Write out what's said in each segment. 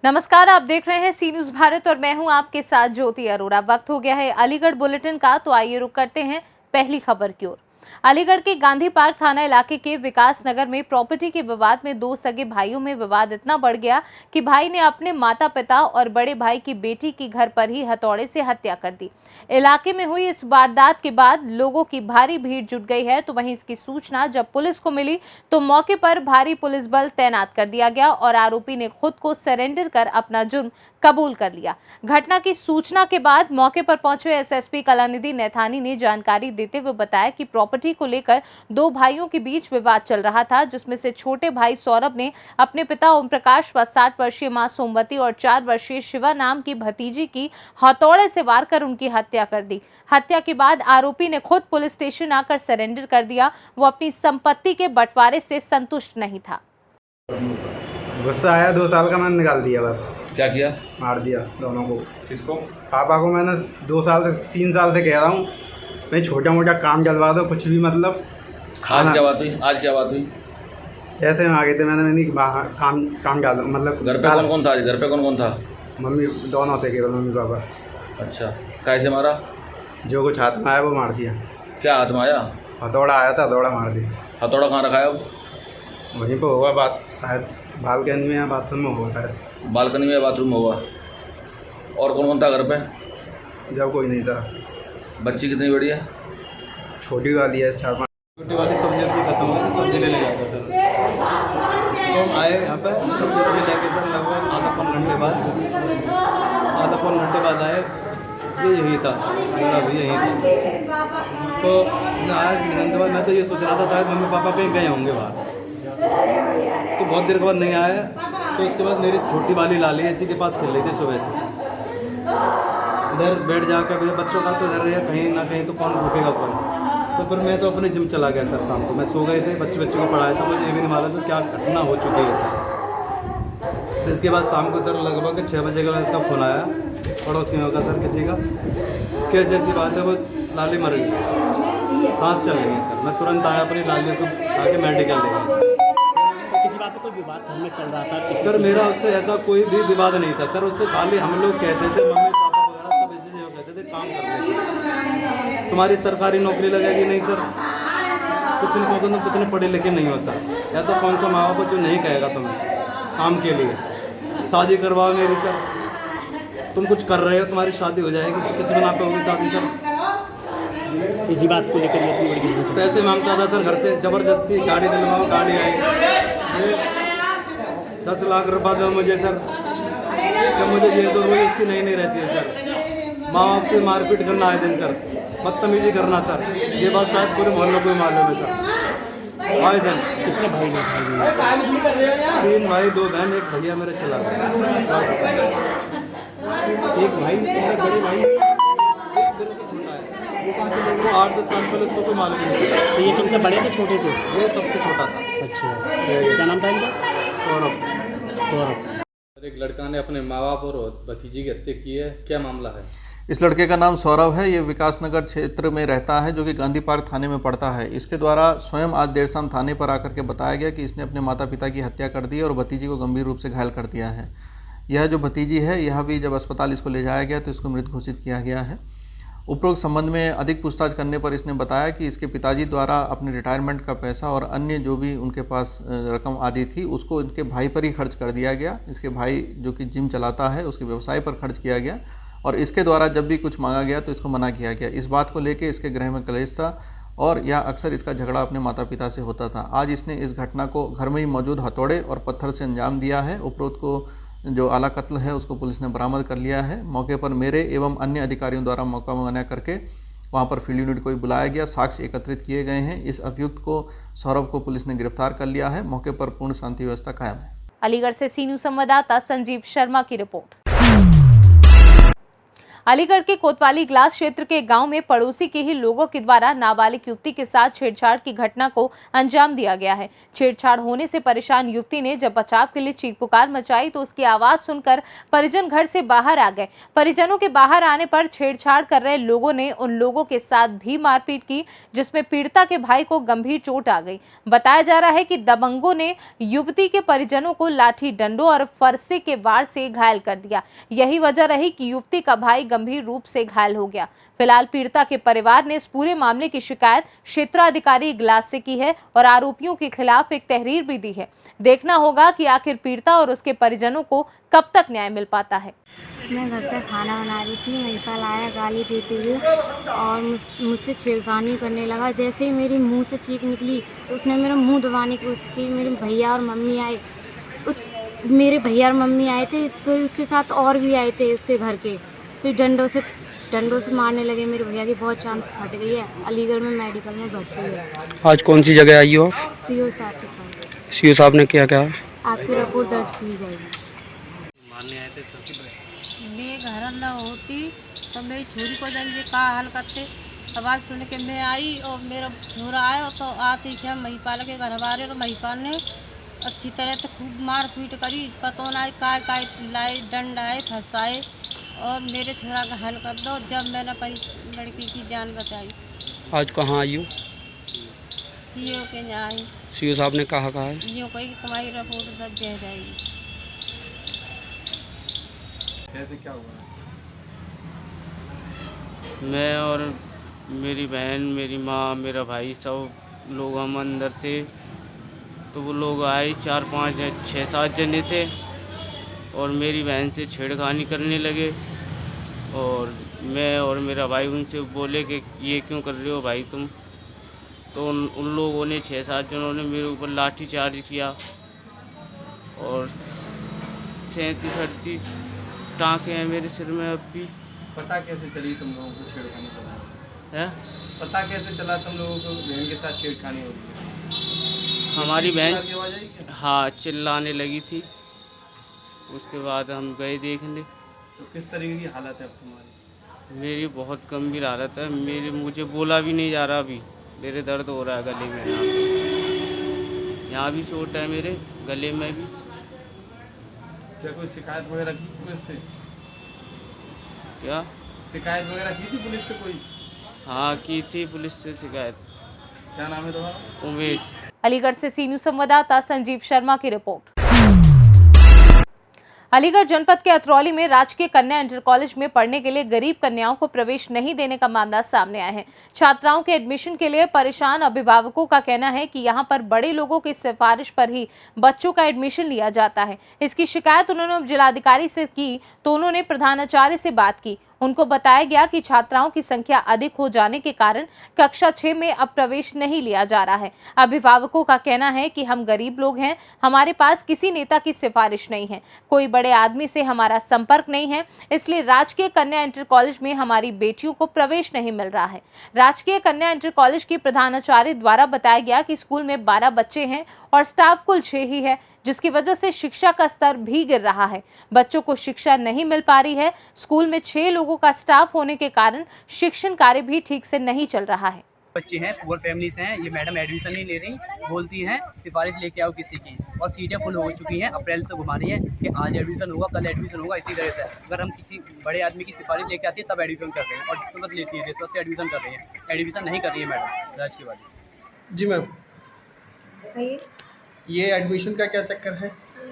नमस्कार, आप देख रहे हैं सी न्यूज भारत और मैं हूं आपके साथ ज्योति अरोड़ा। वक्त हो गया है अलीगढ़ बुलेटिन का, तो आइए रुक करते हैं पहली खबर की ओर। अलीगढ़ के गांधी पार्क थाना इलाके के विकास नगर में प्रॉपर्टी के विवाद में दो सगे भाइयों में विवाद इतना बढ़ गया कि भाई ने अपने माता पिता और बड़े भाई की बेटी की घर पर ही हथौड़े से हत्या कर दी। इलाके में हुई इस वारदात के बाद लोगों की भारी भीड़ जुट गई है। तो वहीं इसकी सूचना जब पुलिस को मिली तो मौके पर भारी पुलिस बल तैनात कर दिया गया और आरोपी ने खुद को सरेंडर कर अपना जुर्म कबूल कर लिया। घटना की सूचना के बाद मौके पर पहुंचे एसएसपी कलानिधि नैथानी ने जानकारी देते हुए बताया कि प्रॉपर्टी को लेकर दो भाइयों के बीच विवाद चल रहा था, जिसमें से छोटे भाई सौरभ ने अपने पिता ओम प्रकाश व 60 वर्षीय मां सोमवती और 4 वर्षीय शिवा नाम की भतीजी की हथौड़े से वार कर उनकी हत्या कर दी। हत्या के बाद आरोपी ने खुद पुलिस स्टेशन आकर सरेंडर कर दिया। वो अपनी संपत्ति के बंटवारे से संतुष्ट नहीं था। गुस्सा आया, 2 साल का मैंने निकाल दिया। बस क्या किया? मार दिया दोनों को। किसको? पापा को मैंने 2 साल से 3 साल से कह रहा हूँ मैं छोटा मोटा काम चलवा दो, कुछ भी मतलब। आज क्या बात हुई? आज क्या बात हुई? ऐसे में आ गए थे, मैंने काम डाल मतलब। घर पे कौन कौन था? घर पे कौन कौन था? मम्मी दोनों थे, केवल मम्मी पापा। अच्छा, कैसे मारा? जो कुछ हाथ में आया वो मार दिया। क्या हाथ में आया? हथौड़ा आया था, हथौड़ा मार दिया। हथौड़ा कहाँ रखा है अब? वहीं पर होगा बात, शायद बालकनी में या बाथरूम में होगा शायद। बालकनी में, बाथरूम में होगा। और कौन कौन था घर पे? जब कोई नहीं था। बच्ची कितनी बड़ी है? छोटी वाली है, 4-5। छोटी वाली सब्जी खत्म हो गई, सब्जी लेने गया था सर। तो हम आए यहाँ पे सब्जी लेके सर, लगभग आधा पौन घंटे बाद आए। ये यही था, मेरा भी यही था। तो आए घंटे बाद मैं तो ये सोच रहा था शायद मम्मी पापा कहीं गए होंगे बाहर। तो बहुत देर के बाद नहीं आया। तो इसके बाद मेरी छोटी वाली लाली इसी के पास खेल रही थी सुबह से। इधर बैठ जाकर भी बच्चों का तो इधर रहा, कहीं ना कहीं तो कौन भूखेगा कौन। तो फिर मैं तो अपने जिम चला गया सर। शाम को मैं सो गए थे, बच्चे को पढ़ाया था। मुझे ये भी नहीं मालूम क्या घटना हो चुकी है सर। तो इसके बाद शाम को सर लगभग 6 बजे का इसका फ़ोन आया पड़ोसियों का सर, किसी का कि जैसी बात है वो लाली मर गई, सांस चल रही है सर। मैं तुरंत आया, अपनी लाली को आके मेडिकल ले गया। किसी बात पे कोई विवाद घर में चल रहा था? सर मेरा उससे ऐसा कोई भी विवाद नहीं था सर। उससे खाली हम लोग कहते थे, मम्मी पापा वगैरह सब ऐसे जो कहते थे काम करने से तुम्हारी सरकारी नौकरी लगेगी। नहीं सर, कुछ नहीं कहोगे, तुम कितने पढ़े लिखे नहीं हो सर। ऐसा कौन सा माँ बाप जो नहीं कहेगा तुम्हें काम के लिए। शादी करवाओ मेरी सर, तुम कुछ कर रहे हो, तुम्हारी शादी हो जाएगी, किस बना पे होगी शादी सर। इसी बात को लेकर ये इतनी बड़ी पैसे मांगता था सर घर से, ज़बरदस्ती गाड़ी दिलवाओ, गाड़ी आई। 10 लाख रुपया दो मुझे सर, जब मुझे ये दो रोज इसकी नहीं रहती है सर। माँ बाप से मारपीट करना आए दिन सर, बदतमीजी करना सर। ये बात शायद पूरे मोहल्लों को मालूम है सर। आए दिन कितने भाई ने? 3 भाई 2 बहन, 1 भैया मेरे चला गया। एक भाई, बड़े भाई मेरे से छोटा है, वो 8-10 साल पहले उसको कोई मालूम नहीं। तो ये तुमसे बड़े थे छोटे थे? ये सबसे छोटा था। अच्छा, क्या नाम था इनका? सौरभ। एक लड़का ने अपने माँ बाप और भतीजी की हत्या की है, क्या मामला है? इस लड़के का नाम सौरभ है। ये विकास नगर क्षेत्र में रहता है, जो कि गांधी पार्क थाने में पड़ता है। इसके द्वारा स्वयं आज देर शाम थाने पर आकर के बताया गया कि इसने अपने माता पिता की हत्या कर दी और भतीजी को गंभीर रूप से घायल कर दिया है। यह जो भतीजी है, यह भी जब अस्पताल इसको ले जाया गया तो इसको मृत घोषित किया गया है। उपरोक्त संबंध में अधिक पूछताछ करने पर इसने बताया कि इसके पिताजी द्वारा अपने रिटायरमेंट का पैसा और अन्य जो भी उनके पास रकम आदि थी उसको इनके भाई पर ही खर्च कर दिया गया। इसके भाई जो कि जिम चलाता है, उसके व्यवसाय पर खर्च किया गया और इसके द्वारा जब भी कुछ मांगा गया तो इसको मना किया गया। इस बात को लेकर इसके गृह में कलेश था और यह अक्सर इसका झगड़ा अपने माता पिता से होता था। आज इसने इस घटना को घर में ही मौजूद हथौड़े और पत्थर से अंजाम दिया है। उपरोक्त को जो आला कत्ल है उसको पुलिस ने बरामद कर लिया है। मौके पर मेरे एवं अन्य अधिकारियों द्वारा मौका मुआयना करके वहां पर फील्ड यूनिट को बुलाया गया, साक्ष्य एकत्रित किए गए हैं। इस अभियुक्त को सौरभ को पुलिस ने गिरफ्तार कर लिया है। मौके पर पूर्ण शांति व्यवस्था कायम है। अलीगढ़ से सी न्यूज संवाददाता संजीव शर्मा की रिपोर्ट। अलीगढ़ के कोतवाली ग्लास क्षेत्र के गांव में पड़ोसी के ही लोगों के द्वारा नाबालिग युवती के साथ छेड़छाड़ की घटना को अंजाम दिया गया है। छेड़छाड़ होने से परेशान युवती ने जब बचाव के लिए चीख पुकार मचाई तो उसकी आवाज सुनकर परिजन घर से बाहर आ गए। परिजनों के बाहर आने पर छेड़छाड़ कर रहे लोगों ने उन लोगों के साथ भी मारपीट की, जिसमें पीड़िता के भाई को गंभीर चोट आ गई। बताया जा रहा है कि दबंगों ने युवती के परिजनों को लाठी डंडों और फरसे के वार से घायल कर दिया। यही वजह रही कि युवती का भाई गंभीर रूप से घायल हो गया। फिलहाल पीड़िता के परिवार ने इस पूरे मामले की शिकायत क्षेत्राधिकारी ग्लास से की है और आरोपियों के खिलाफ एक तहरीर भी दी है। देखना होगा कि आखिर पीड़िता और उसके परिजनों को कब तक न्याय मिल पाता है। मैं घर पे खाना बना रही थी, महिपाल आया गाली देते हुए और मुझसे छेड़खानी करने लगा। जैसे ही मेरी मुंह से चीख निकली तो उसने मेरा मुंह दबाने की कोशिश की। मेरे भैया और मम्मी आए, मेरे भैया और मम्मी आए थे, सो उसके साथ और भी आए थे उसके घर के। सो डंडों से मारने लगे। मेरे भैया की बहुत जान फट गई है, अलीगढ़ में मेडिकल में भर्ती है। आज कौन सी जगह आई हो आप? सीओ साहब के पास। सीओ साहब ने क्या कहा? आपकी रिपोर्ट दर्ज की जाएगी। मारने आए थे तो मैं घर न होती तो मेरी छोरी को जाएंगे का हाल करते। आवाज़ सुन के मैं आई और मेरा छोरा आया तो आती क्या महिपाल के घर वाले, और महिपाल ने अच्छी तरह से खूब मार पीट करी। पतो ना काय लाए, डंड आए, फंसाए और मेरे छोरा का हल कर दो। जब मैंने अपनी लड़की की जान बचाई। आज कहाँ आई हो? सीओ के यहाँ आई। सीओ साहब ने कहा है? यूँ कही तुम्हारी रिपोर्ट दर्ज की जाएगी। कैसे क्या हुआ? मैं और मेरी बहन, मेरी माँ, मेरा भाई, सब लोग हम अंदर थे। तो वो लोग आए, 4, 5, 6, 7 जने थे और मेरी बहन से छेड़खानी करने लगे। और मैं और मेरा भाई उनसे बोले कि ये क्यों कर रहे हो भाई तुम। तो उन लोगों ने 6-7 जनों ने मेरे ऊपर लाठी चार्ज किया और 37-38 टाँके हैं मेरे सिर में अब भी। पता कैसे चली तुम लोगों को छेड़खानी करना है? पता कैसे चला तुम लोगों को बहन के साथ छेड़खानी हो रही है? हमारी बहन की आवाज़ आई क्या? हाँ चिल्लाने लगी थी। उसके बाद हम गए देखने। तो किस तरीके की हालत है अब तुम्हारी? मेरी बहुत गंभीर हालत है। मुझे बोला भी नहीं जा रहा अभी। मेरे दर्द हो रहा है गले में, यहाँ भी चोट है मेरे गले में भी। क्या कोई शिकायत वगैरह की पुलिस से? क्या शिकायत वगैरह की थी पुलिस से कोई? हाँ की थी पुलिस से शिकायत। क्या नाम है तुम्हारा? उमेश। अलीगढ़ से सी न्यूज़ संवाददाता संजीव शर्मा की रिपोर्ट। अलीगढ़ जनपद के अतरौली में राजकीय कन्या इंटर कॉलेज में पढ़ने के लिए गरीब कन्याओं को प्रवेश नहीं देने का मामला सामने आया है। छात्राओं के एडमिशन के लिए परेशान अभिभावकों का कहना है कि यहां पर बड़े लोगों की सिफारिश पर ही बच्चों का एडमिशन लिया जाता है। इसकी शिकायत उन्होंने जिलाधिकारी से की तो उन्होंने प्रधानाचार्य से बात की। उनको बताया गया कि छात्राओं की संख्या अधिक हो जाने के कारण कक्षा 6 में अब प्रवेश नहीं लिया जा रहा है। अभिभावकों का कहना है कि हम गरीब लोग हैं, हमारे पास किसी नेता की सिफारिश नहीं है, कोई बड़े आदमी से हमारा संपर्क नहीं है, इसलिए राजकीय कन्या इंटर कॉलेज में हमारी बेटियों को प्रवेश नहीं मिल रहा है। राजकीय कन्या इंटर कॉलेज की प्रधानाचार्य द्वारा बताया गया कि स्कूल में 12 बच्चे हैं और स्टाफ कुल 6 ही है, जिसकी वजह से शिक्षा का स्तर भी गिर रहा है। बच्चों को शिक्षा नहीं मिल पा रही है। स्कूल में 6 लोगों का स्टाफ होने के कारण शिक्षण कार्य भी ठीक से नहीं चल रहा है। बच्चे हैं, पुअर फैमिली से हैं, ये मैडम एडमिशन नहीं ले रही, बोलती हैं सिफारिश लेके आओ किसी की, और सीटें फुल हो चुकी हैं। अप्रैल से घुमा रही है कि आज एडमिशन होगा, कल एडमिशन होगा। इसी तरह से अगर हम किसी बड़े आदमी की सिफारिश लेके आती है तब एडमिशन कर रहे हैं, और रिश्वत लेती है, रिश्वत से एडमिशन कर रही है। एडमिशन नहीं कर रही है मैडम राज की बात। जी मैम, ये एडमिशन का क्या चक्कर है?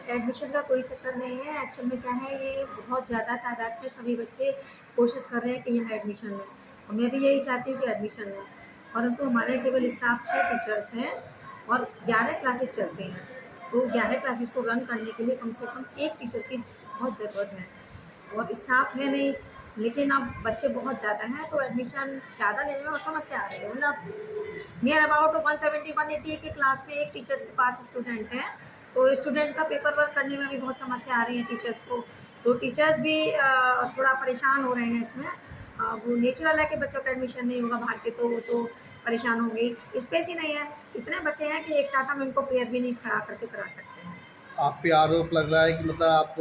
एडमिशन का कोई चक्कर नहीं है। एक्चुअल में क्या है, ये बहुत ज़्यादा तादाद में सभी बच्चे कोशिश कर रहे हैं कि यहाँ एडमिशन लें, और मैं भी यही चाहती हूँ कि एडमिशन लें। परंतु हमारे केवल स्टाफ 6 टीचर्स हैं और 11 क्लासेस चलते हैं, तो 11 क्लासेस को रन करने के लिए कम से कम 1 टीचर की बहुत ज़रूरत है, और स्टाफ है नहीं। लेकिन अब बच्चे बहुत ज़्यादा हैं तो एडमिशन ज़्यादा लेने में समस्या आ रही है। मतलब नियर अबाउट 170-180 की क्लास में 1 टीचर्स के पास स्टूडेंट हैं, तो स्टूडेंट्स का पेपर वर्क करने में भी बहुत समस्या आ रही है टीचर्स को। तो टीचर्स भी थोड़ा परेशान हो रहे हैं इसमें। वो नेचुरल है कि बच्चों का एडमिशन नहीं होगा भाग के, तो वो तो परेशान होंगे। स्पेस ही नहीं है, इतने बच्चे हैं कि एक साथ हम इनको पेयर भी नहीं खड़ा करके करा सकते हैं। आप पे आरोप लग रहा है कि मतलब आप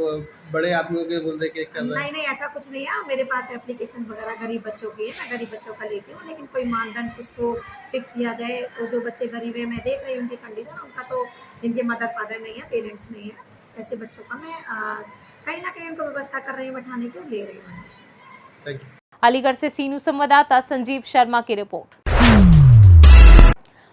बड़े आदमियों के बोल रहे के कर रहे हैं। नहीं, ऐसा कुछ नहीं है। मेरे पास एप्लीकेशन वगैरह गरीब बच्चों की है, मैं गरीब बच्चों का लेती हूँ, लेकिन कोई मानदंड कुछ तो फिक्स किया जाए। तो जो बच्चे गरीब है, मैं देख रही हूँ उनकी कंडीशन, उनका तो जिनके मदर फादर नहीं है, पेरेंट्स नहीं है, ऐसे बच्चों का मैं कहीं ना कहीं उनको व्यवस्था कर रही हूँ बैठाने की और ले रही हूँ। Thank you. अलीगढ़ से सीनू संवाददाता संजीव शर्मा की रिपोर्ट।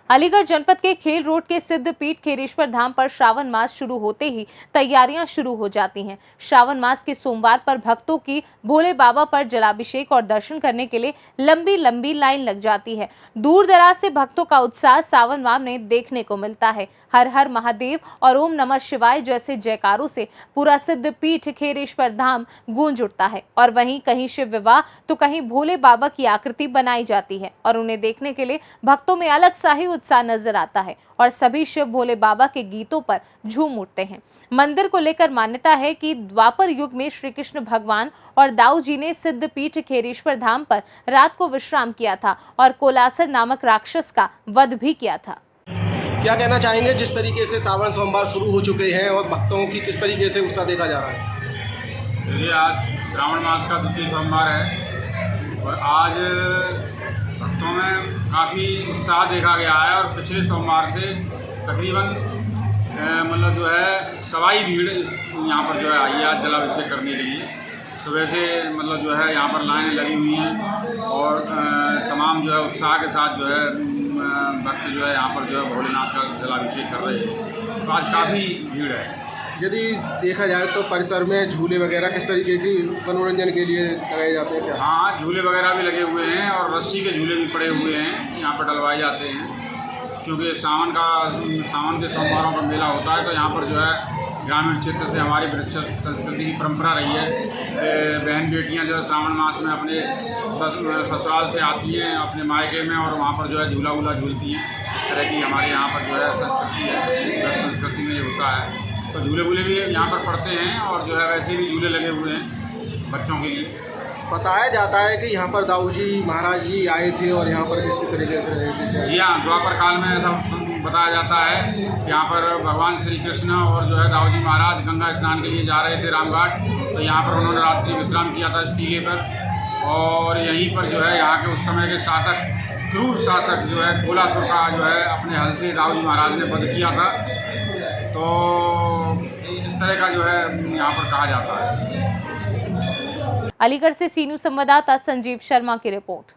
अलीगढ़ जनपद के खेल रोड के सिद्ध पीठ खेरेश्वर धाम पर श्रावण मास शुरू होते ही तैयारियां शुरू हो जाती हैं। श्रावण मास के सोमवार पर भक्तों की भोले बाबा पर जलाभिषेक और दर्शन करने के लिए लंबी लंबी लाइन लग जाती है। दूर दराज से भक्तों का उत्साह सावन माह में देखने को मिलता है। हर हर महादेव और ओम नमः शिवाय जैसे जयकारों से पूरा सिद्ध पीठ खेरेश्वर धाम गूंज उठता है और वहीं कहीं शिव विवाह तो कहीं भोले बाबा की आकृति बनाई जाती है और उन्हें देखने के लिए भक्तों में अलग सा ही उत्साह नजर आता है और सभी शिव भोले बाबा के गीतों पर झूम उठते हैं। मंदिर को लेकर मान्यता है कि द्वापर युग में श्री कृष्ण भगवान और दाऊ जी ने सिद्ध पीठ खेरेश्वर धाम पर रात को विश्राम किया था और कोलासर नामक राक्षस का वध भी किया था। क्या कहना चाहेंगे जिस तरीके से सावन सोमवार शुरू हो चुके हैं और भक्तों की किस तरीके से उत्साह देखा जा रहा है? देखिए, आज श्रावण मास का द्वितीय सोमवार है और आज भक्तों में काफ़ी उत्साह देखा गया है और पिछले सोमवार से तकरीबन मतलब जो है सवाई भीड़ यहाँ पर जो है आई है आज जलाभिषेक करने के लिए। सुबह से मतलब जो है यहाँ पर लाइनें लगी हुई हैं और तमाम जो है उत्साह के साथ जो है भक्त जो है यहाँ पर जो है भोलेनाथ का जलाभिषेक कर रहे हैं। तो आज काफ़ी भीड़ है। यदि देखा जाए तो परिसर में झूले वगैरह किस तरीके की मनोरंजन के लिए लगाए जाते हैं क्या? हाँ, झूले वगैरह भी लगे हुए हैं और रस्सी के झूले भी पड़े हुए हैं, यहाँ पर डलवाए जाते हैं क्योंकि सावन के सोमवारों का मेला होता है। तो यहाँ पर जो है ग्रामीण क्षेत्र से हमारी वृक्ष संस्कृति की परंपरा रही है। बहन बेटियाँ जो है श्रावण मास में अपने ससुराल से आती हैं अपने मायके में और वहाँ पर जो है झूला वूला झूलती हैं। इस तरह की हमारे यहाँ पर जो है संस्कृति है, संस्कृति में ये होता है। तो झूले वूले भी यहाँ पर पड़ते हैं और जो है वैसे भी झूले लगे हुए हैं बच्चों के लिए। बताया जाता है कि यहाँ पर दाऊ जी महाराज जी आए थे और यहाँ पर किसी तरीके से रहे थे। जी हाँ, द्वापर काल में ऐसा बताया जाता है कि यहाँ पर भगवान श्री कृष्ण और जो है दाऊ जी महाराज गंगा स्नान के लिए जा रहे थे रामघाट। तो यहाँ पर उन्होंने रात्रि विश्राम किया था इस टीले पर और यहीं पर जो है यहाँ के उस समय के शासक क्रूर शासक जो है कोलासुर का जो है अपने हल से दाऊ जी महाराज ने वध किया था। तो इस तरह का जो है यहाँ पर कहा जाता है। अलीगढ़ से सीनू संवाददाता संजीव शर्मा की रिपोर्ट।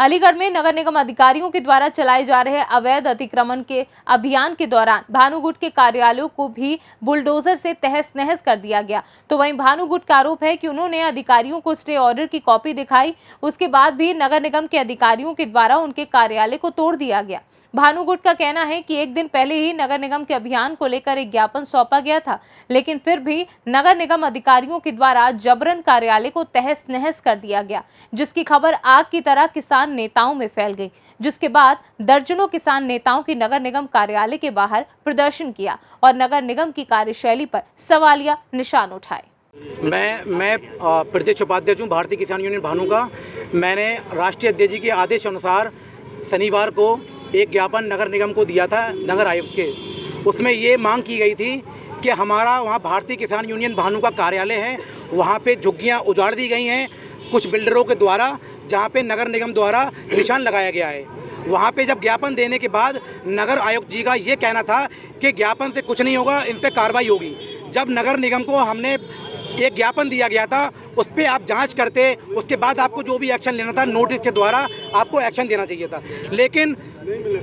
अलीगढ़ में नगर निगम अधिकारियों के द्वारा चलाए जा रहे अवैध अतिक्रमण के अभियान के दौरान भानुगुट के कार्यालयों को भी बुलडोजर से तहस नहस कर दिया गया। तो वहीं भानुगुट का आरोप है कि उन्होंने अधिकारियों को स्टे ऑर्डर की कॉपी दिखाई, उसके बाद भी नगर निगम के अधिकारियों के द्वारा उनके कार्यालय को तोड़ दिया गया। भानुगुट का कहना है कि एक दिन पहले ही नगर निगम के अभियान को लेकर एक ज्ञापन सौंपा गया था, लेकिन फिर भी नगर निगम अधिकारियों के द्वारा जबरन कार्यालय को तहस नहस कर दिया गया, जिसकी खबर आग की तरह किसान नेताओं में फैल गई। जिसके बाद दर्जनों किसान नेताओं की नगर निगम कार्यालय के बाहर प्रदर्शन किया और नगर निगम की कार्यशैली पर सवालिया निशान उठाए। मैं प्रदेश उपाध्यक्ष हूँ भारतीय किसान यूनियन भानु का। मैंने राष्ट्रीय अध्यक्ष जी के आदेश अनुसार शनिवार को एक ज्ञापन नगर निगम को दिया था, नगर आयुक्त के। उसमें ये मांग की गई थी कि हमारा वहाँ भारतीय किसान यूनियन भानु का कार्यालय है, वहाँ पे झुग्गियाँ उजाड़ दी गई हैं कुछ बिल्डरों के द्वारा, जहाँ पे नगर निगम द्वारा निशान लगाया गया है। वहाँ पे जब ज्ञापन देने के बाद नगर आयुक्त जी का ये कहना था कि ज्ञापन से कुछ नहीं होगा, इन पर कार्रवाई होगी। जब नगर निगम को हमने एक ज्ञापन दिया गया था, उस पर आप जांच करते, उसके बाद आपको जो भी एक्शन लेना था नोटिस के द्वारा आपको एक्शन देना चाहिए था। लेकिन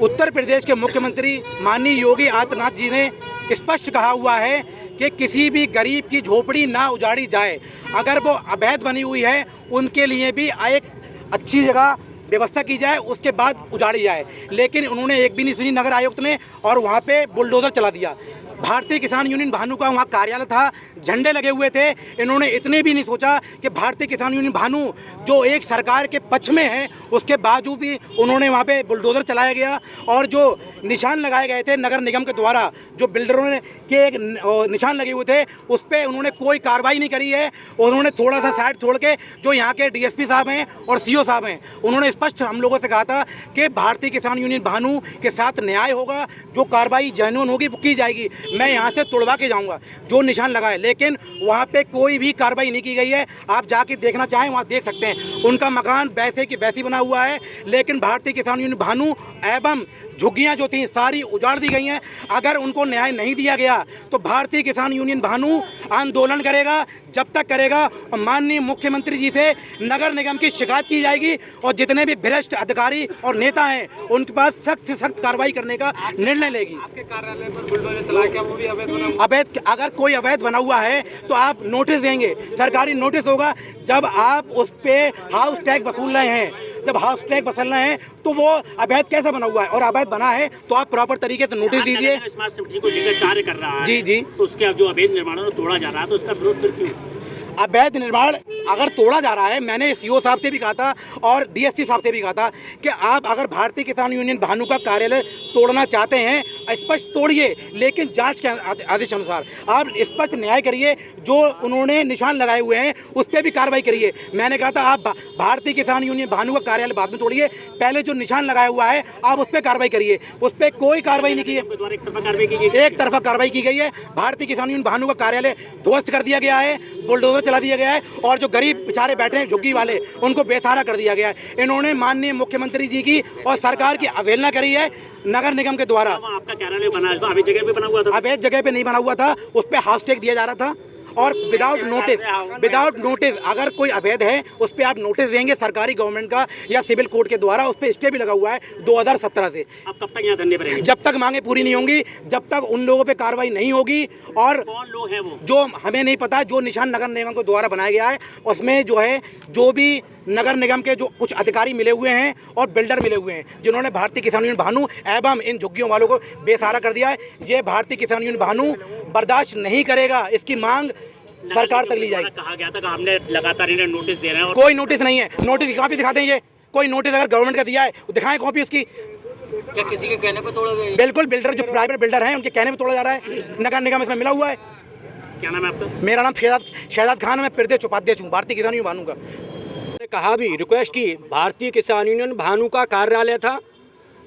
उत्तर प्रदेश के मुख्यमंत्री माननीय योगी आदित्यनाथ जी ने स्पष्ट कहा हुआ है कि किसी भी गरीब की झोपड़ी ना उजाड़ी जाए, अगर वो अवैध बनी हुई है उनके लिए भी एक अच्छी जगह व्यवस्था की जाए, उसके बाद उजाड़ी जाए। लेकिन उन्होंने एक भी नहीं सुनी नगर आयुक्त ने और वहाँ पे बुलडोज़र चला दिया। भारतीय किसान यूनियन भानु का वहाँ कार्यालय था, झंडे लगे हुए थे। इन्होंने इतने भी नहीं सोचा कि भारतीय किसान यूनियन भानु जो एक सरकार के पक्ष में है, उसके बावजूद भी उन्होंने वहाँ पे बुलडोज़र चलाया गया और जो निशान लगाए गए थे नगर निगम के द्वारा, जो बिल्डरों ने के एक निशान लगे हुए थे, उस पर उन्होंने कोई कार्रवाई नहीं करी है। उन्होंने थोड़ा सा साइड छोड़ के जो यहाँ के डीएसपी साहब हैं और सीओ साहब हैं, उन्होंने स्पष्ट हम लोगों से कहा था कि भारतीय किसान यूनियन भानु के साथ न्याय होगा, जो कार्रवाई जेन्युइन होगी वो की जाएगी, मैं यहाँ से तोड़वा के जाऊँगा जो निशान लगाए। लेकिन वहाँ पे कोई भी कार्रवाई नहीं की गई है। आप जाके देखना चाहें वहाँ देख सकते हैं, उनका मकान वैसे कि वैसी बना हुआ है। लेकिन भारतीय किसान यूनियन भानु एवं झुग्गियाँ जो थी सारी उजाड़ दी गई हैं। अगर उनको न्याय नहीं दिया गया तो भारतीय किसान यूनियन भानु आंदोलन करेगा, जब तक करेगा। और माननीय मुख्यमंत्री जी से नगर निगम की शिकायत की जाएगी और जितने भी भ्रष्ट अधिकारी और नेता हैं उनके पास सख्त से सख्त कार्रवाई करने का निर्णय लेगी। आपके कार्यालय पर बुलडोजर चला क्या वो भी अवैध बना हुआ? अवैध, अगर कोई अवैध बना हुआ है तो आप नोटिस देंगे, सरकारी नोटिस होगा। जब आप उस पर हाउस टैक्स वसूल रहे हैं, जब हाउस टैक्स वसूल रहे हैं तो वो अवैध कैसे बना हुआ है, और अवैध बना है तो आप प्रॉपर तरीके से नोटिस दीजिए। स्मार्ट सिटी को लेकर कार्य कर रहा है जी जी, तो उसके जो अवैध निर्माण है तोड़ा जा रहा है, तो उसका विरोध फिर क्यों? अवैध निर्माण अगर तोड़ा जा रहा है, मैंने सीओ साहब से भी कहा था और डीएसपी साहब से भी कहा था कि आप अगर भारतीय किसान यूनियन भानु का कार्यालय तोड़ना चाहते हैं स्पष्ट तोड़िए, लेकिन जांच के आदेश अनुसार आप स्पष्ट न्याय करिए। जो उन्होंने निशान लगाए हुए हैं उस पर भी कार्रवाई करिए। मैंने कहा था आप भारतीय किसान यूनियन भानु का कार्यालय बाद में तोड़िए, पहले जो निशान लगाया हुआ है आप उस पर कार्रवाई करिए। उस पर कोई कार्रवाई नहीं की है, एक तरफा कार्रवाई की गई है। भारतीय किसान यूनियन भानु का कार्यालय ध्वस्त कर दिया गया है, बुलडोजर चला दिया गया है और जो गरीब बेचारे बैठे हैं झुग्गी वाले उनको बेसहारा कर दिया गया है। इन्होंने माननीय मुख्यमंत्री जी की और सरकार की अवहेलना करी है नगर निगम के द्वारा। आपका कार्यालय बना है, अवैध जगह पे बना हुआ था? अवैध जगह पे नहीं बना हुआ था, उस पर हाउस टैक्स दिया जा रहा था और विदाउट नोटिस अगर कोई अवैध है उस पर आप नोटिस देंगे सरकारी गवर्नमेंट का या सिविल कोर्ट के द्वारा। उस पर स्टे भी लगा हुआ है 2017 से। आप कब तक यहाँ धरने पर रहेंगे? जब तक मांगे पूरी नहीं होंगी, जब तक उन लोगों पे कार्रवाई नहीं होगी। और कौन लोग हैं वो? जो हमें नहीं पता, जो निशान नगर निगम के द्वारा बनाया गया है उसमें जो है जो भी नगर निगम के जो कुछ अधिकारी मिले हुए हैं और बिल्डर मिले हुए हैं जिन्होंने भारतीय किसान यूनियन भानु एवं इन झुग्गियों वालों को बेसहारा कर दिया है। ये भारतीय किसान यूनियन भानु बर्दाश्त नहीं करेगा, इसकी मांग सरकार तक ली जाएगी। कहा गया था कि हमने लगातार इन्हें नोटिस दे रहे हैं। कोई नोटिस नहीं है, नोटिस की कॉपी दिखाते हैं। ये कोई नोटिस अगर गवर्नमेंट का दिया है दिखाएं कॉपी उसकी। क्या किसी के कहने पे तोड़ा गया? बिल्कुल, बिल्डर जो प्राइवेट बिल्डर हैं उनके कहने पे तोड़ा जा रहा है। नगर निगम इसमें मिला हुआ है। क्या नाम है आपका? मेरा नाम शहजाद खान, मैं प्रदेश उपाध्यक्ष हूँ भारतीय किसान यूनियन भानु का। कहा भी रिक्वेस्ट की, भारतीय किसान यूनियन भानु का कार्यालय था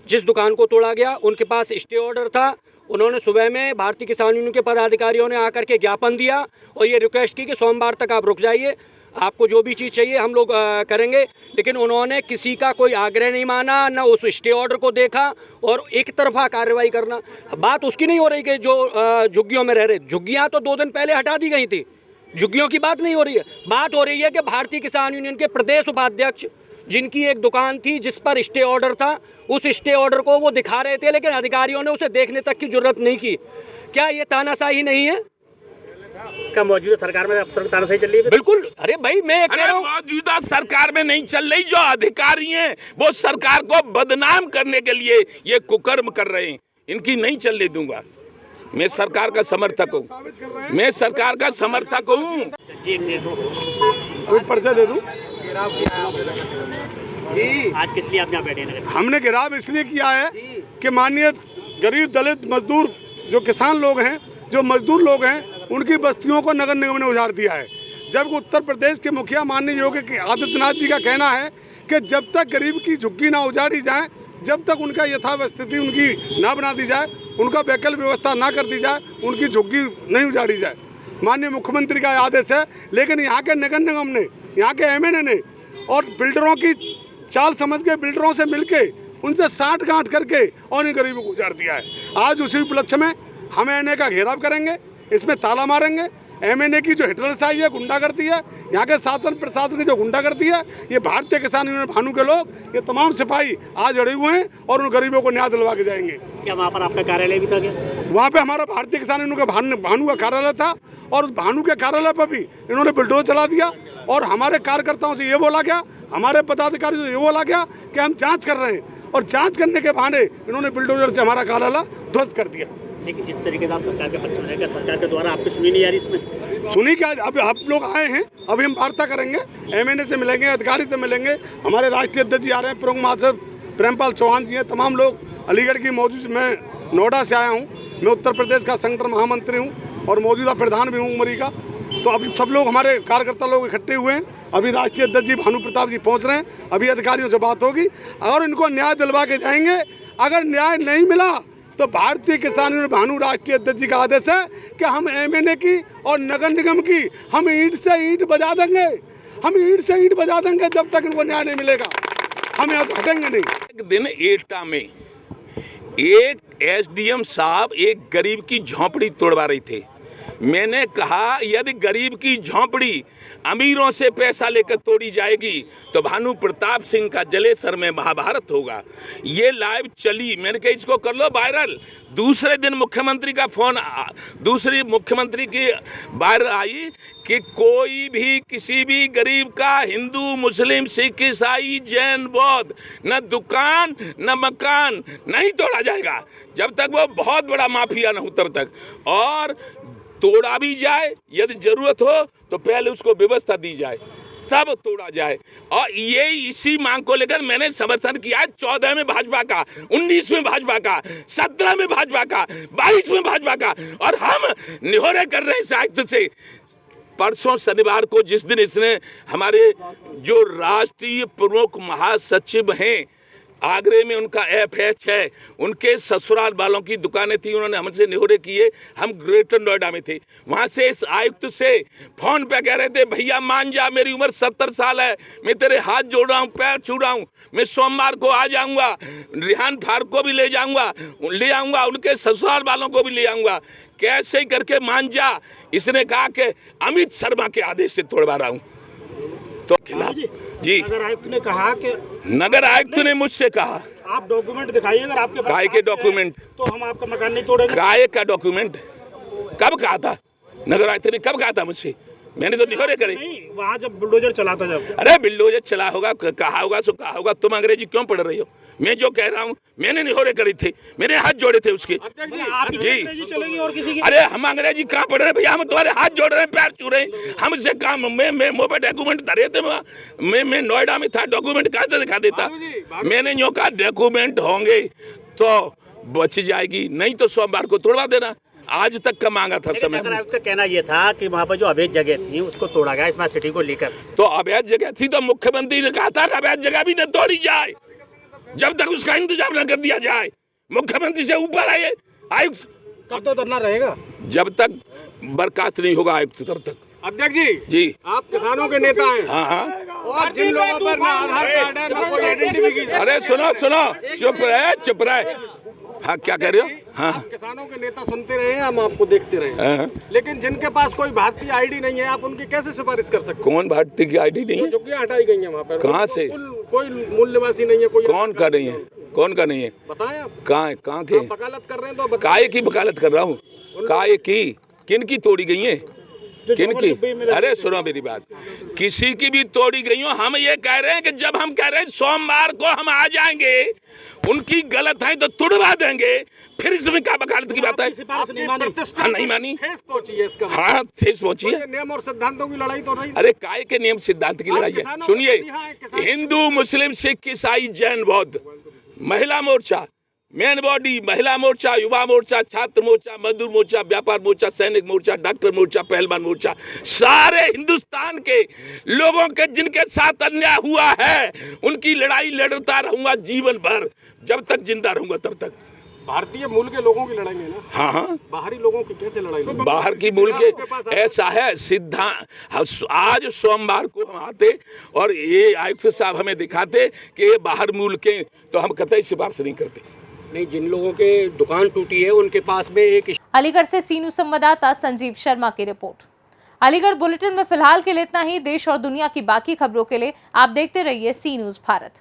जिस दुकान को तोड़ा गया, उनके पास स्टे ऑर्डर था। उन्होंने सुबह में भारतीय किसान यूनियन के पदाधिकारियों ने आकर के ज्ञापन दिया और ये रिक्वेस्ट की कि सोमवार तक आप रुक जाइए, आपको जो भी चीज़ चाहिए हम लोग करेंगे। लेकिन उन्होंने किसी का कोई आग्रह नहीं माना, ना उस स्टे ऑर्डर को देखा और एक तरफा कार्रवाई करना। बात उसकी नहीं हो रही कि जो झुग्गियों में रह रहे, झुग्गियाँ तो 2 दिन पहले हटा दी गई थी, झुग्गियों की बात नहीं हो रही है। बात हो रही है कि भारतीय किसान यूनियन के प्रदेश उपाध्यक्ष जिनकी एक दुकान थी जिस पर स्टे ऑर्डर था, उस स्टे ऑर्डर को वो दिखा रहे थे लेकिन अधिकारियों ने उसे देखने तक की जरूरत नहीं की। क्या ये तानाशाही नहीं है? क्या मौजूदा सरकार में अफसर तानाशाही चल रही है? बिल्कुल। अरे भाई मैं कह रहा हूं मौजूदा सरकार में नहीं चल रही, जो अधिकारी हैं वो सरकार को बदनाम करने के लिए ये कुकर्म कर रहे हैं, इनकी नहीं चलने दूंगा। मैं सरकार का समर्थक हूँ, मैं सरकार का समर्थक हूँ। पर्चा दे दूं जी। आज किस लिए आप यहाँ बैठे हैं? हमने घेराव इसलिए किया है कि माननीय गरीब दलित मजदूर जो किसान लोग हैं, जो मजदूर लोग हैं, उनकी बस्तियों को नगर निगम ने उजाड़ दिया है। जबकि उत्तर प्रदेश के मुखिया माननीय योगी आदित्यनाथ जी का कहना है कि जब तक गरीब की झुग्गी ना उजाड़ी जाए, जब तक उनका यथावस्थिति उनकी ना बना दी जाए, उनका वैकल्पिक व्यवस्था ना कर दी जाए, उनकी झुग्गी नहीं उजाड़ी जाए। माननीय मुख्यमंत्री का आदेश है। लेकिन यहाँ के नगर निगम ने, यहाँ के एमएनए ने और बिल्डरों की चाल समझ के बिल्डरों से मिलके उनसे साठ गांठ करके और इन गरीबों को उजाड़ दिया है। आज उसी उपलक्ष्य में हम एमएनए का घेराव करेंगे, इसमें ताला मारेंगे। एमएनए की जो हिटलरशाही है, गुंडागर्दी है, यहाँ के शासन प्रशासन की जो गुंडागर्दी है, ये भारतीय किसान यूनियन भानु के लोग, ये तमाम सिपाही आज अड़े हुए हैं और उन गरीबों को न्याय दिलवा के जाएंगे। क्या वहाँ पर आपका कार्यालय भी था क्या? वहाँ पे हमारा भारतीय किसान यूनियन का भानु का कार्यालय था और उस भानु के कार्यालय पर भी इन्होंने बुलडोजर चला दिया और हमारे कार्यकर्ताओं से ये बोला गया, हमारे पदाधिकारी से ये बोला गया कि हम जाँच कर रहे हैं और जाँच करने के बहाने इन्होंने बुलडोजर से हमारा कार्यालय ध्वस्त कर दिया। लेकिन जिस तरीके से आप सरकार के पक्ष में रहेगा, सरकार के द्वारा आपकी सुनी नहीं आ रही इसमें? सुनी क्या, अब आप लोग आए हैं, अभी हम वार्ता करेंगे, MNA से मिलेंगे, अधिकारी से मिलेंगे, हमारे राष्ट्रीय अध्यक्ष जी आ रहे हैं, प्रमुख महासचिव प्रेमपाल चौहान जी हैं, तमाम लोग अलीगढ़ की मौजूद। मैं नोएडा से आया हूँ, मैं उत्तर प्रदेश का संगठन महामंत्री हूँ और मौजूदा प्रधान भी हूँ उमरी का। तो अभी सब लोग हमारे कार्यकर्ता लोग इकट्ठे हुए हैं, अभी राष्ट्रीय अध्यक्ष जी भानु प्रताप जी पहुँच रहे हैं, अभी अधिकारियों से बात होगी और इनको न्याय दिलवा के जाएंगे। अगर न्याय नहीं मिला तो भारतीय किसान यूनियन भानु राष्ट्रीय अध्यक्ष जी का आदेश है कि हम MNA की और नगर निगम की हम ईंट से ईंट बजा देंगे, हम ईंट से ईंट बजा देंगे जब तक इनको न्याय नहीं मिलेगा, हम यहाँ से हटेंगे नहीं। एक दिन एटा में एक SDM साहब एक गरीब की झोंपड़ी तोड़वा रहे थे। मैंने कहा यदि गरीब की झोंपड़ी अमीरों से पैसा लेकर तोड़ी जाएगी तो भानु प्रताप सिंह का जलेसर में महाभारत होगा। ये लाइव चली, मैंने कहा इसको कर लो वायरल। दूसरे दिन मुख्यमंत्री का फोन, दूसरी मुख्यमंत्री की वायरल आई कि कोई भी किसी भी गरीब का हिंदू मुस्लिम सिख ईसाई जैन बौद्ध न दुकान न मकान नहीं तोड़ा जाएगा जब तक वो बहुत बड़ा माफिया न हो तब तक, और तोड़ा भी जाए यदि जरूरत हो तो पहले उसको व्यवस्था दी जाए तब तोड़ा जाए। और ये इसी मांग को लेकर मैंने समर्थन किया 14 में भाजपा का, 19 में भाजपा का, 17 में भाजपा का, 22 में भाजपा का, और हम निहोरे कर रहे हैं आयुक्त से। परसों शनिवार को जिस दिन इसने हमारे जो राष्ट्रीय प्रमुख महासचिव हैं आगरे में, उनका FH है, उनके ससुराल वालों की दुकानें थी, उन्होंने हमसे निहोरे किए। हम ग्रेटर नोएडा में थे, वहाँ से इस आयुक्त से फोन पे कह रहे थे भैया मान जा, मेरी उम्र 70 साल है, मैं तेरे हाथ जोड़ रहा हूँ, पैर छू रहा हूँ, मैं सोमवार को आ जाऊँगा, रिहान फारूक को भी ले आऊँगा, उनके ससुराल वालों को भी ले आऊँगा, कैसे ही करके मान जा। इसने कहा कि अमित शर्मा के आदेश से तोड़वा रहा हूँ। तो खिलाफ जी नगर आयुक्त ने कहा कि नगर आयुक्त ने मुझसे कहा आप डॉक्यूमेंट दिखाइए, अगर आपके पास काय के डॉक्यूमेंट तो हम आपका मकान नहीं तोड़ेंगे। काय का डॉक्यूमेंट कब कहा था नगर आयुक्त ने, कब कहा था मुझसे? मैंने तो निहोरे करे। वहाँ जब बुलडोजर चला था, जब अरे बुलडोजर चला होगा, कहा होगा सो कहा होगा, तुम अंग्रेजी क्यों पढ़ रही हो? मैं जो कह रहा हूँ मैंने निहोरे करी थी, मैंने हाथ जोड़े थे उसके। जी चलेगी और किसी की? अरे हम अंग्रेजी कहाँ पढ़ रहे हैं भैया, हम तुम्हारे हाथ जोड़ रहे हैं, पैर छू रहे हैं, हमसे काम। मैं मुँह पे डॉक्यूमेंट धरे थे, मैं नोएडा में था, डॉक्यूमेंट कहाँ से दिखा देता? मैंने जो कहा डॉक्यूमेंट होंगे तो बच जाएगी, नहीं तो सोमवार को तोड़वा देना। आज तक का मांगा था समय। आयुक्त का कहना यह था कि वहाँ पर जो अवैध जगह थी उसको तोड़ा गया स्मार्ट सिटी को लेकर। तो अवैध जगह थी तो मुख्यमंत्री ने कहा था अवैध जगह भी न तोड़ी जाए जब तक उसका इंतजाम न कर दिया जाए। मुख्यमंत्री से ऊपर आए आयुक्त। कब तो धरना रहेगा? जब तक बर्खास्त नहीं होगा आयुक्त तब तक। अध्यक्ष जी आप किसानों के नेता हैं। हाँ हाँ। और जिन लोगों पर ना आधार कार्ड है ना कोई आइडेंटिफिकेशन। अरे सुनो चुप रहे। हाँ क्या कह रहे हो? हाँ किसानों के नेता सुनते रहे, हम आपको देखते रहे, लेकिन जिनके पास कोई भारतीय ID नहीं है आप उनकी कैसे सिफारिश कर सकते? कौन भारतीय की ID नहीं है? जो कि हटाई गई है वहाँ पर। कहाँ से? कोई मूल्यवासी नहीं है। कोई कौन का नहीं है? कौन का नहीं है बताएं आप। कहाँ के वकालत कर रहे हैं तो काय की वकालत कर रहा हूँ? काय की किन की तोड़ी गई है? किन की? अरे सुनो मेरी बात, किसी की भी तोड़ी गई हो। हम ये कह रहे हैं कि जब हम कह रहे हैं सोमवार को हम आ जाएंगे, उनकी गलत है तो तुड़वा देंगे, फिर इसमें क्या वकालत की बात है? हाँ नहीं मानी। हाँ ठेस पहुंची है। नियम और सिद्धांतों की लड़ाई तो नहीं। अरे काय के नियम सिद्धांत की लड़ाई है? सुनिए, हिंदू मुस्लिम सिख ईसाई जैन बौद्ध, महिला मोर्चा, मेन बॉडी, महिला मोर्चा, युवा मोर्चा, छात्र मोर्चा, मजदूर मोर्चा, व्यापार मोर्चा, सैनिक मोर्चा, डॉक्टर मोर्चा, पहलवान मोर्चा, सारे हिंदुस्तान के लोगों के जिनके साथ अन्याय हुआ है उनकी लड़ाई लड़ता रहूंगा जीवन भर, जब तक जिंदा रहूंगा तब तक। भारतीय मूल के लोगों की लड़ाई है ना। हाँ हाँ। बाहरी लोगों की कैसे लड़ाई? बाहर की मूल के ऐसा है सिद्धांत। आज सोमवार को हम आते और ये आयुक्त साहब हमें दिखाते कि ये बाहर मूल के, तो हम कतई सिफारिश नहीं करते। नहीं, जिन लोगों के दुकान टूटी है उनके पास में एक। अलीगढ़ से सी न्यूज़ संवाददाता संजीव शर्मा की रिपोर्ट। अलीगढ़ बुलेटिन में फिलहाल के लिए इतना ही। देश और दुनिया की बाकी खबरों के लिए आप देखते रहिए सी न्यूज़ भारत।